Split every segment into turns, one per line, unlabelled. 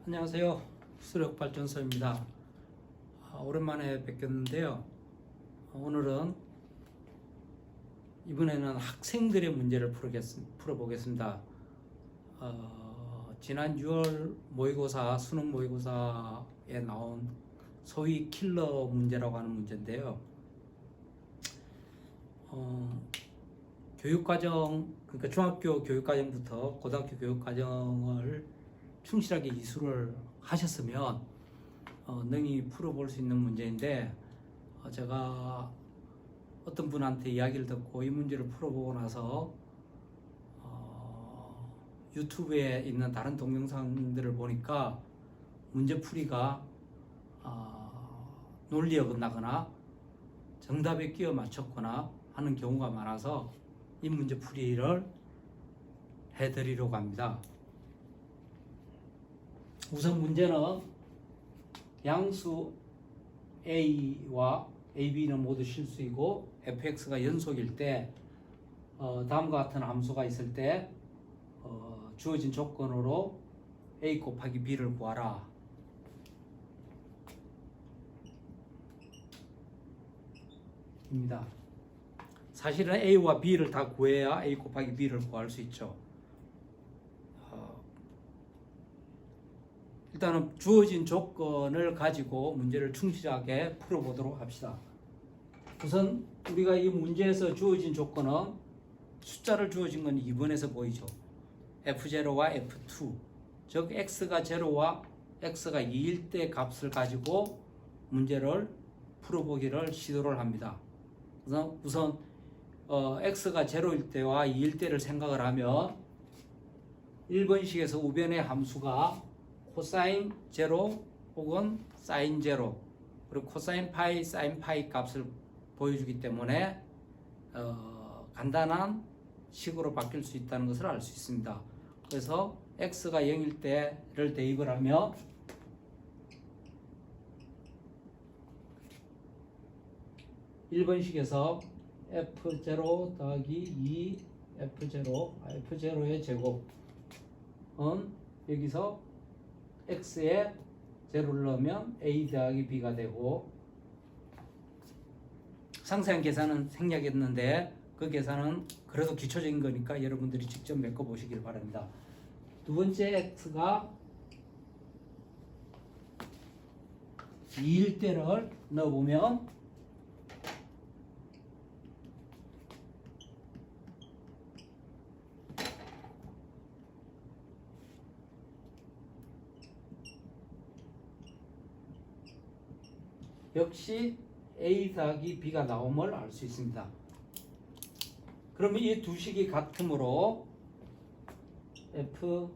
안녕하세요. 수력발전소입니다. 오랜만에 뵙겠는데요. 오늘은 이번에는 학생들의 문제를 풀어보겠습니다. 지난 6월 모의고사, 수능 모의고사에 나온 소위 킬러 문제라고 하는 문제인데요. 교육과정, 그러니까 중학교 교육과정부터 고등학교 교육과정을 충실하게 이수를 하셨으면 능히 풀어볼 수 있는 문제인데, 제가 어떤 분한테 이야기를 듣고 이 문제를 풀어보고 나서 유튜브에 있는 다른 동영상들을 보니까 문제풀이가 논리에 어긋나거나 정답에 끼워 맞췄거나 하는 경우가 많아서 이 문제풀이를 해드리려고 합니다. 우선 문제는 양수 A와 AB는 모두 실수이고 fx가 연속일 때 다음과 같은 함수가 있을 때 주어진 조건으로 A 곱하기 B를 구하라. 입니다. 사실은 A와 B를 다 구해야 A 곱하기 B를 구할 수 있죠. 일단은 주어진 조건을 가지고 문제를 충실하게 풀어보도록 합시다. 우선 우리가 이 문제에서 주어진 조건은 숫자를 주어진 건 2번에서 보이죠. F0와 F2, 즉 X가 0와 X가 2일 때 값을 가지고 문제를 풀어보기를 시도를 합니다. 우선 X가 0일 때와 2일 때를 생각을 하면 1번식에서 우변의 함수가 코사인 0 혹은 사인 0 그리고 코사인 파이, 사인 파이 값을 보여주기 때문에 간단한 식으로 바뀔 수 있다는 것을 알 수 있습니다. 그래서 x가 0일 때를 대입을 하면 (1번식에서) f0 더하기 2 f0의 제곱은 여기서 x에 0를 넣으면 a 더하기 b가 되고, 상세한 계산은 생략했는데 그 계산은 그래도 기초적인 거니까 여러분들이 직접 메꿔 보시길 바랍니다. 두 번째 x가 2일 때를 넣어보면 역시 a 더하기 b가 나옴을 알 수 있습니다. 그러면 이 두 식이 같으므로 f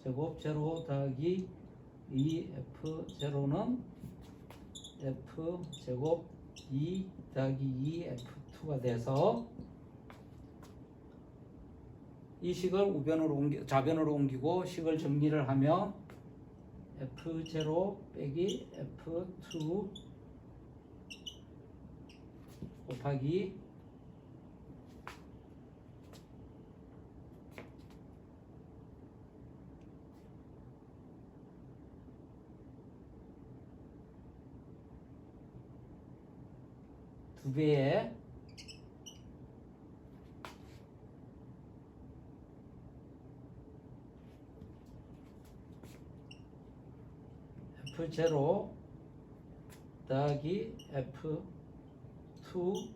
제곱 0 더하기 2f0는 f 제곱 2 더하기 2f2가 돼서 이 식을 좌변으로 옮기고 식을 정리를 하면 f0 빼기 f2 곱하기 두 배의 f0 더하기 f2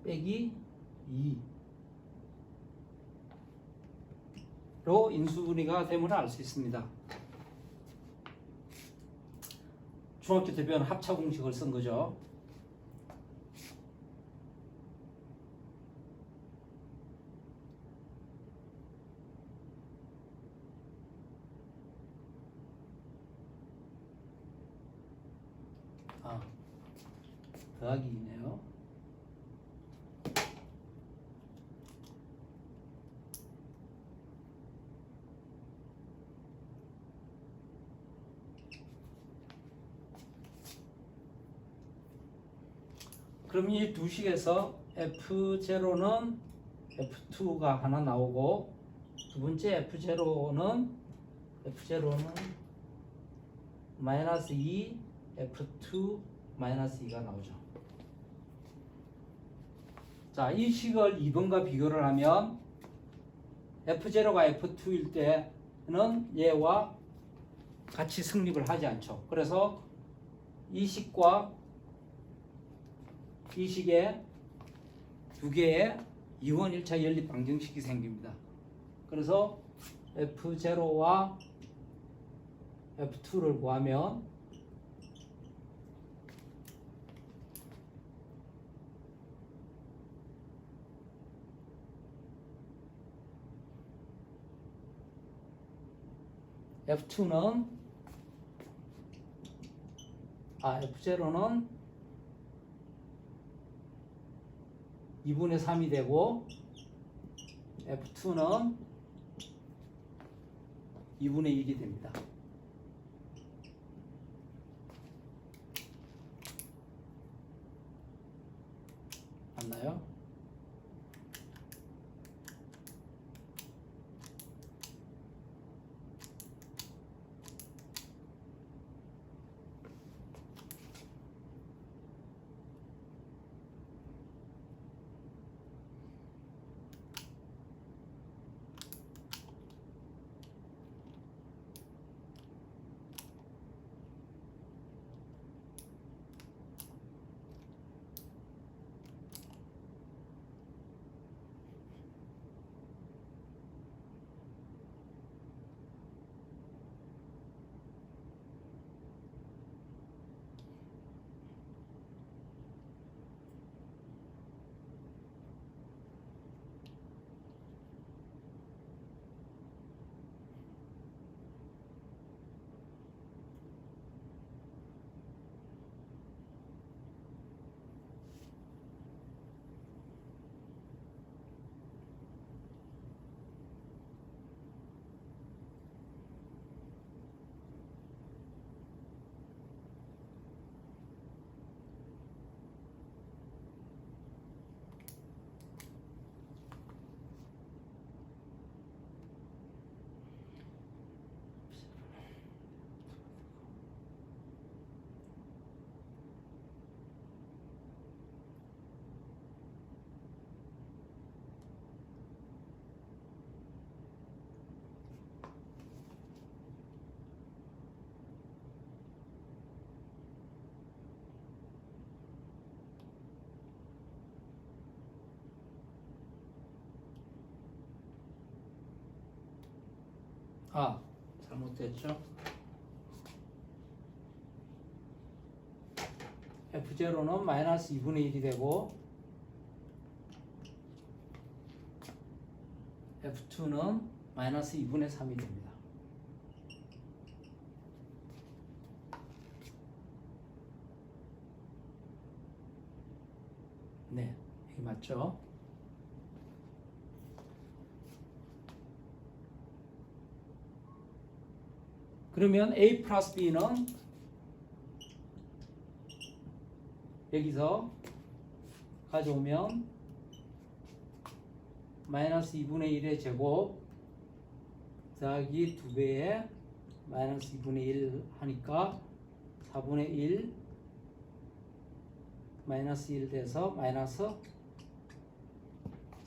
빼기 2로 인수분해가 됨을 알 수 있습니다. 중학교 대변 합차 공식을 쓴 거죠. 더하기 2네요. 그럼 이 두 식에서 F0는 F2가 하나 나오고 두 번째 F0는 F0는 마이너스 2 F2 마이너스 2가 나오죠. 자, 이 식을 2번과 비교를 하면 F0가 F2일 때는 얘와 같이 성립을 하지 않죠. 그래서 이 식과 이 식에 두 개의 이원 1차 연립 방정식이 생깁니다. 그래서 F0와 F2를 구하면 F0는 2분의 3이 되고 F2는 2분의 1이 됩니다. 맞나요? 잘못됐죠? F0는 마이너스 2분의 1이 되고 F2는 마이너스 2분의 3이 됩니다. 네, 이게 맞죠? 그러면 A 플러스 B는 여기서 가져오면 마이너스 2분의 1의 제곱 더하기 2배의 마이너스 2분의 1 하니까 4분의 1 마이너스 1 돼서 마이너스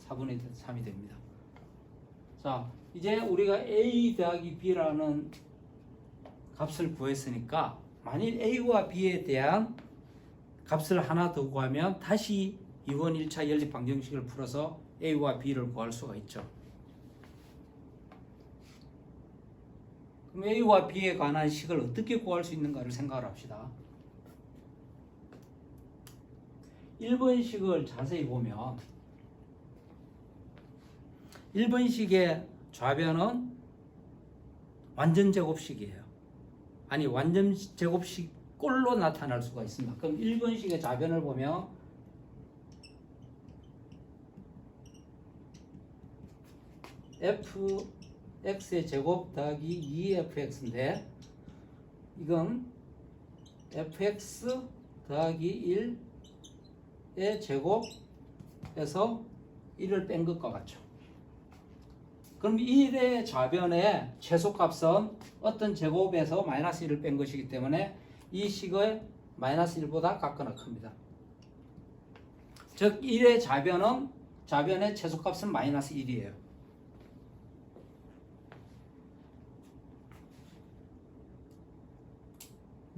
4분의 3이 됩니다. 자, 이제 우리가 A 더하기 B라는 값을 구했으니까 만일 A와 B에 대한 값을 하나 더 구하면 다시 이원 1차 연립 방정식을 풀어서 A와 B를 구할 수가 있죠. 그럼 A와 B에 관한 식을 어떻게 구할 수 있는가를 생각을 합시다. 1번 식을 자세히 보면 1번 식의 좌변은 완전 제곱식이에요. 아니 완전 제곱식 꼴로 나타날 수가 있습니다. 그럼 1번식의 좌변을 보면 fx의 제곱 더하기 2fx인데 이건 fx 더하기 1의 제곱에서 1을 뺀 것과 같죠. 그럼 1의 좌변의 최소값은 어떤 제곱에서 마이너스 1을 뺀 것이기 때문에 이 식의 마이너스 1보다 같거나 큽니다. 즉 1의 좌변의 최소값은 마이너스 1이에요.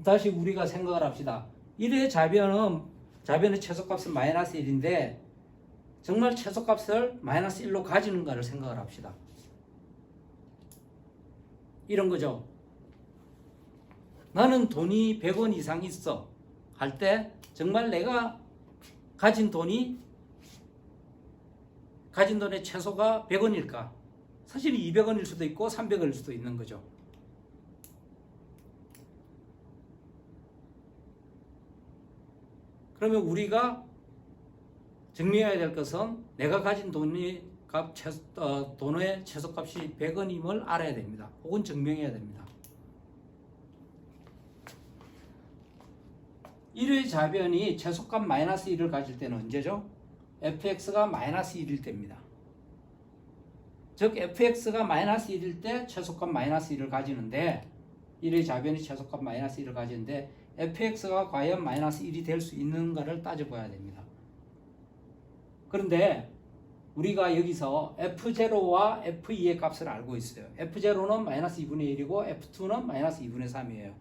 다시 우리가 생각을 합시다. 1의 좌변의 최소값은 마이너스 1인데 정말 최소값을 마이너스 1로 가지는가를 생각을 합시다. 이런 거죠. 나는 돈이 100원 이상 있어 할 때 정말 내가 가진 돈의 최소가 100원일까? 사실 200원일 수도 있고 300원일 수도 있는 거죠. 그러면 우리가 증명해야 될 것은 내가 가진 돈의 최소값이 100원임을 알아야 됩니다. 혹은 증명해야 됩니다. 1의 좌변이 최소값 마이너스 1을 가질 때는 언제죠? fx가 마이너스 1일 때입니다. 즉 fx가 마이너스 1일 때 최소값 마이너스 1을 가지는데 1의 좌변이 최소값 마이너스 1을 가지는데 fx가 과연 마이너스 1이 될 수 있는가를 따져봐야 됩니다. 그런데 우리가 여기서 f0와 f2의 값을 알고 있어요. f0는 마이너스 2분의 1이고 f2는 마이너스 2분의 3이에요.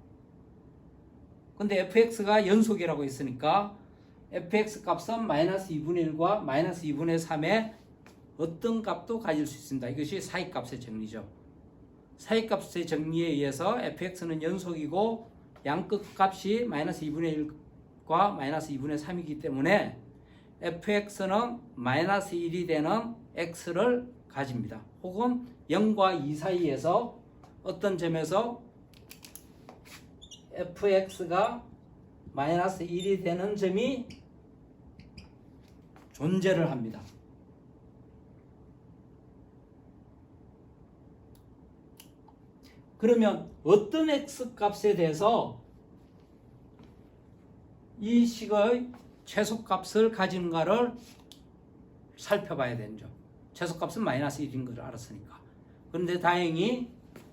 근데 fx가 연속이라고 했으니까 fx 값은 마이너스 2분의 1과 마이너스 2분의 3의 어떤 값도 가질 수 있습니다. 이것이 사이값의 정리죠. 사이값의 정리에 의해서 fx는 연속이고 양끝 값이 마이너스 2분의 1과 마이너스 2분의 3이기 때문에 fx는 마이너스 1이 되는 x를 가집니다. 혹은 0과 2 사이에서 어떤 점에서 fx가 마이너스 1이 되는 점이 존재를 합니다. 그러면 어떤 x값에 대해서 이 식의 최소값을 가지는가를 살펴봐야 되죠. 최소값은 마이너스 1인 걸 알았으니까. 그런데 다행히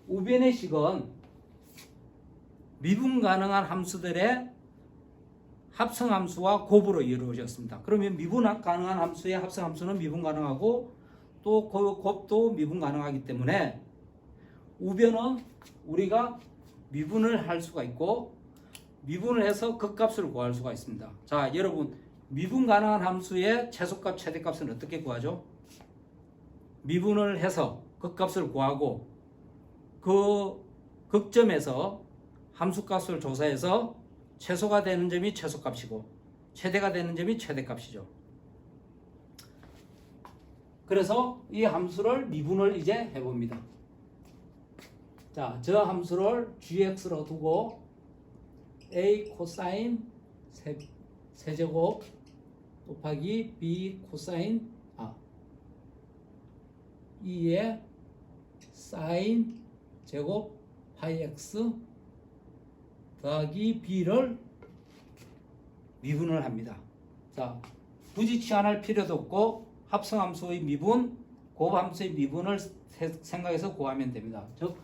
우변의 식은 미분 가능한 함수들의 합성함수와 곱으로 이루어졌습니다. 그러면 미분 가능한 함수의 합성함수는 미분 가능하고 또 곱도 미분 가능하기 때문에 우변은 우리가 미분을 할 수가 있고 미분을 해서 극값을 구할 수가 있습니다. 자, 여러분 미분 가능한 함수의 최소값, 최대값은 어떻게 구하죠? 미분을 해서 극값을 구하고 그 극점에서 함수값을 조사해서 최소가 되는 점이 최소값이고 최대가 되는 점이 최대값이죠. 그래서 이 함수를 미분을 이제 해봅니다. 자, 저 함수를 gx로 두고 a 코사인 세제곱 곱하기 b 코사인 2의 사인 제곱 파이 x 더하기 b를 미분을 합니다. 자, 굳이 치환할 필요도 없고 합성함수의 미분, 곱함수의 미분을 생각해서 구하면 됩니다. 즉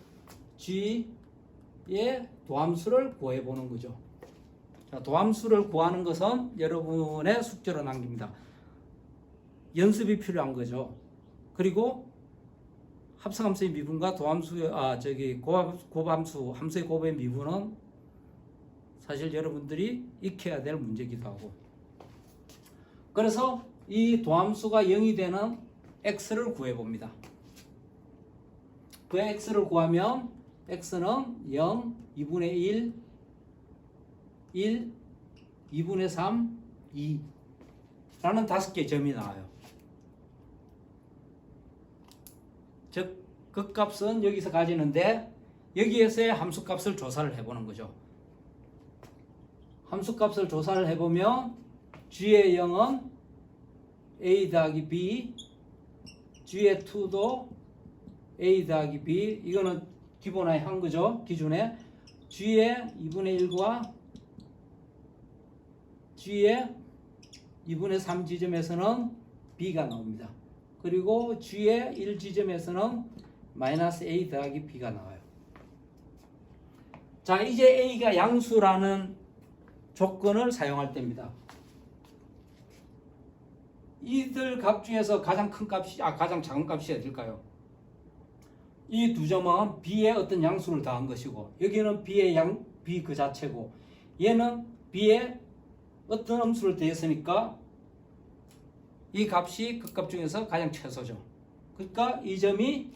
g의 도함수를 구해보는 거죠. 자, 도함수를 구하는 것은 여러분의 숙제로 남깁니다. 연습이 필요한 거죠. 그리고 합성함수의 미분과 곱함수, 함수의 곱의 미분은 사실 여러분들이 익혀야 될 문제이기도 하고. 그래서 이 도함수가 0이 되는 x를 구해봅니다. 그 x를 구하면 x는 0, 2분의 1, 1, 2분의 3, 2 라는 5개의 점이 나와요. 즉, 그 값은 여기서 가지는데 여기에서의 함수값을 조사를 해보는 거죠. 함수값을 조사를 해보면 g의 0은 a 더하기 b, g의 2도 a 더하기 b, 이거는 기본화에 한 거죠. 기준에 g의 2분의 1과 g의 2분의 3 지점에서는 b가 나옵니다. 그리고 G의 1지점에서는 마이너스 A 더하기 B가 나와요. 자, 이제 A가 양수라는 조건을 사용할 때입니다. 이들 값 중에서 가장 큰 값이, 가장 작은 값이 어딜까요? 이 두 점은 B의 어떤 양수를 더한 것이고, 여기는 B의 B 그 자체고, 얘는 B의 어떤 음수를 더했으니까 이 값이 그 값 중에서 가장 최소죠. 그러니까 이 점이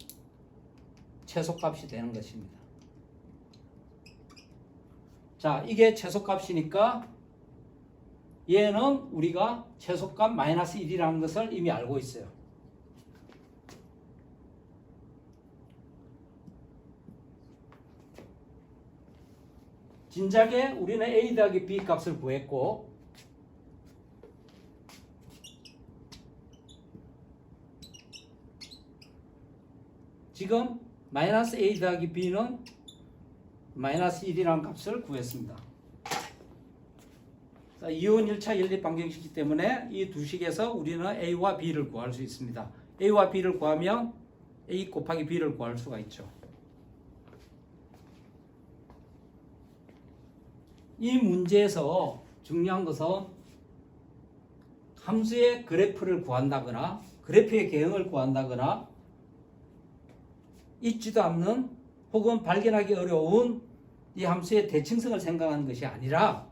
최소값이 되는 것입니다. 자, 이게 최소값이니까 얘는 우리가 최소값 마이너스 1이라는 것을 이미 알고 있어요. 진작에 우리는 A 더하기 B 값을 구했고, 지금 마이너스 A 더하기 B는 마이너스 1이라는 값을 구했습니다. 이온 1차 연립 방정식이기 때문에 이 두 식에서 우리는 A와 B를 구할 수 있습니다. A와 B를 구하면 A 곱하기 B를 구할 수가 있죠. 이 문제에서 중요한 것은 함수의 그래프를 구한다거나 그래프의 개형을 구한다거나 있지도 않는 혹은 발견하기 어려운 이 함수의 대칭성을 생각하는 것이 아니라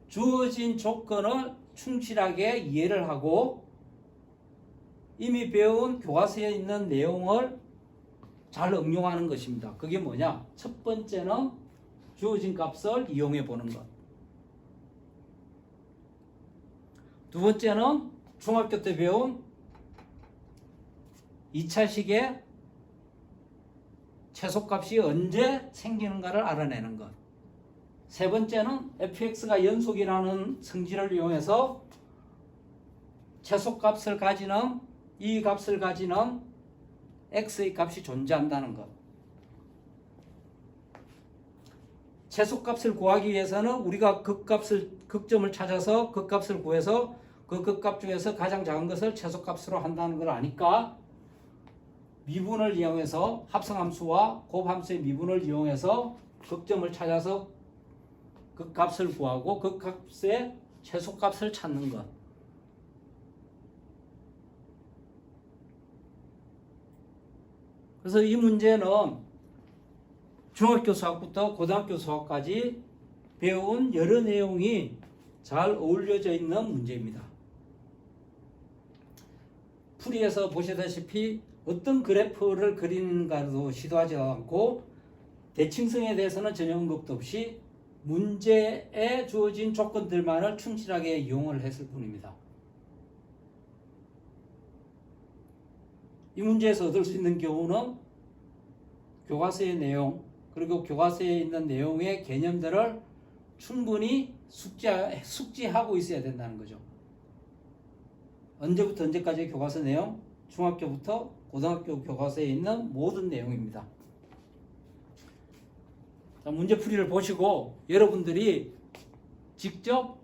주어진 조건을 충실하게 이해를 하고 이미 배운 교과서에 있는 내용을 잘 응용하는 것입니다. 그게 뭐냐? 첫 번째는 주어진 값을 이용해 보는 것. 두 번째는 중학교 때 배운 2차식의 최소값이 언제 생기는가를 알아내는 것. 세 번째는 fx가 연속이라는 성질을 이용해서 최소값을 가지는 이 값을 가지는 x의 값이 존재한다는 것. 최소값을 구하기 위해서는 우리가 극점을 찾아서 극값을 구해서 그 극값 중에서 가장 작은 것을 최소값으로 한다는 걸 아니까 미분을 이용해서 합성함수와 곱함수의 미분을 이용해서 극점을 찾아서 그 값을 구하고 그 값의 최소값을 찾는 것. 그래서 이 문제는 중학교 수학부터 고등학교 수학까지 배운 여러 내용이 잘 어울려져 있는 문제입니다. 풀이에서 보시다시피 어떤 그래프를 그리는가도 시도하지 않고 대칭성에 대해서는 전혀 언급도 없이 문제에 주어진 조건들만을 충실하게 이용을 했을 뿐입니다. 이 문제에서 얻을 수 있는 경우는 교과서의 내용 그리고 교과서에 있는 내용의 개념들을 충분히 숙지하고 있어야 된다는 거죠. 언제부터 언제까지의 교과서 내용? 중학교부터 고등학교 교과서에 있는 모든 내용입니다. 자, 문제풀이를 보시고 여러분들이 직접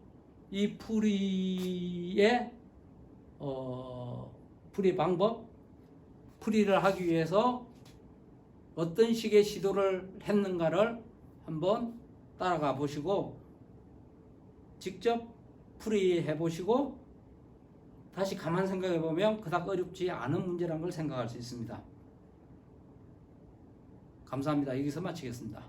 이 풀이의 풀이 방법, 풀이를 하기 위해서 어떤 식의 시도를 했는가를 한번 따라가 보시고 직접 풀이해 보시고 다시 가만 생각해 보면 그닥 어렵지 않은 문제라는 걸 생각할 수 있습니다. 감사합니다. 여기서 마치겠습니다.